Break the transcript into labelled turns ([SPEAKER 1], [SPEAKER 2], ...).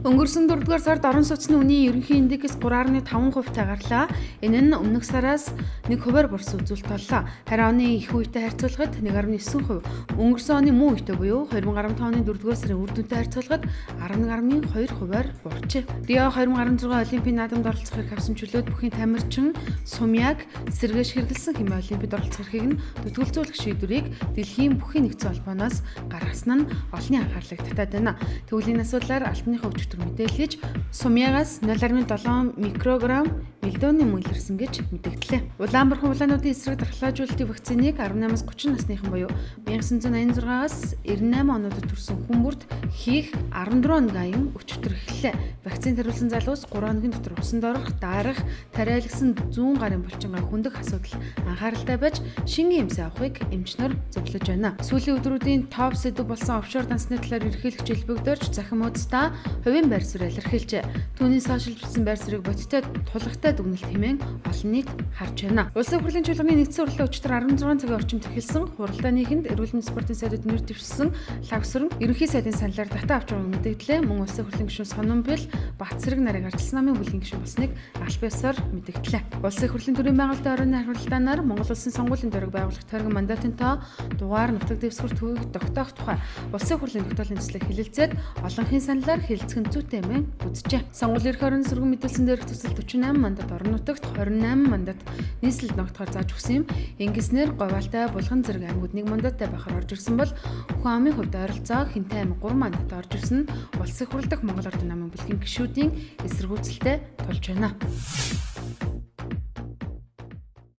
[SPEAKER 1] Өнгөрсөн 4-р сард орон сууцны үнийн ерөнхий индекс 3.5% тагарлаа. Энэ нь өмнөх сараас 1%-аар бурсан үзүүлэлт боллоо. Харин оны их үетэй харьцуулахад 1.9%, өнгөрсөн оны мөн үетэй буюу 2015 оны 4-р сарын үр дүнтэй харьцуулахад 11.2%-аар буурчээ. Рио 2016 Олимпийн наадамд оролцох эрх авсан чөлөөт бүхийн тамирчин Сумьяг сэргээш хэрэгэлсэн хэмээн Олимпиад оролцох эрхийг нь төтгөлзүүлэх шийдвэрийг Дэлхийн бүхий нэгдсэн холбооноос гаргасан нь олонний анхаарлыг татаад байна. Төвлийн асуудлаар алтныхаа өчигдөр мэдээлж Сумьягаас 0.7 микрограмм мельдоны мөлөрсөн гэж мэдэгдлээ. Улаанбархан улаануудын эсрэг дархлаажуулалтын вакциныг 18-аас 30 насныхан буюу 1986-аас 98 онуудад төрсэн хүн бүрд хийх 14 ногийн өчигдөр эхэллээ. Вакцин хариулсан залуус 3 хоногийн дотор усанд орох, даарах, тариалгсан 100 гарын булчингаа хөндөх асуудал анхааралтай байж шингийн эмсээ авахыг эмчнэр зөвлөж байна. Сүүлийн өдрүүдийн топ сэдв болсон офшор дансны талаар ерөнхийлөгч Элбэгдөрч захин муудастаа хувийн байр суурь илэрхийлжээ. Түүний сошиалжуулсан байр суурийг бодиттой тулгтай дүгнэлт хэмээн олон нийт харж байна. Улсын хурлын чуулганы нэгдсэн хурлаа өчигдөр 16 цагийн орчимд эхэлсэн. Хуралдааны эхэнд эрүүл мэндийн спортын сайдад нэр дэвшсэн Лавсран ерөнхий сайдын саналаар татаа авч байгааг мэдэгдлээ. Мөн улсын хурлын гишүүн Сономбил Батцэрэг нарыг ардчилсан намын бүлгийн гишүүн болсныг аль биесээр мэдэгдлээ. Улсын хурлын төрийн байгуулалтын оройн хуралдаанаар Монгол улсын сонгуулийн дөрөг байгуулах тойрог мандатын тоо дугаар нутаг дэвсгэр төвийг тогтоох тухай улсын хурлын тогтоолын төслийг хэлэлцээд олонхын саналаар хэлэлцэх нь зүйтэй мэн үзжээ. Сонгуулийн эрх орон сөргөн мэдээлсэн дээрх төсөл 48 мандат орон нутагт 28 мандат нийслэлд ногдохоор зааж өгсөн юм. Ингэснээр говьалтай булган зэрэг аймагуд 1 мандаттай байхаар орж ирсэн бол хүн амын хувьд ойролцоо Хинтэй аймаг 3 мандат орж ирсэн нь улсын хурал дахь Монгол Ордын намын бүлгийн гишүүдийн эсэргүүцэлтэй тулж байна.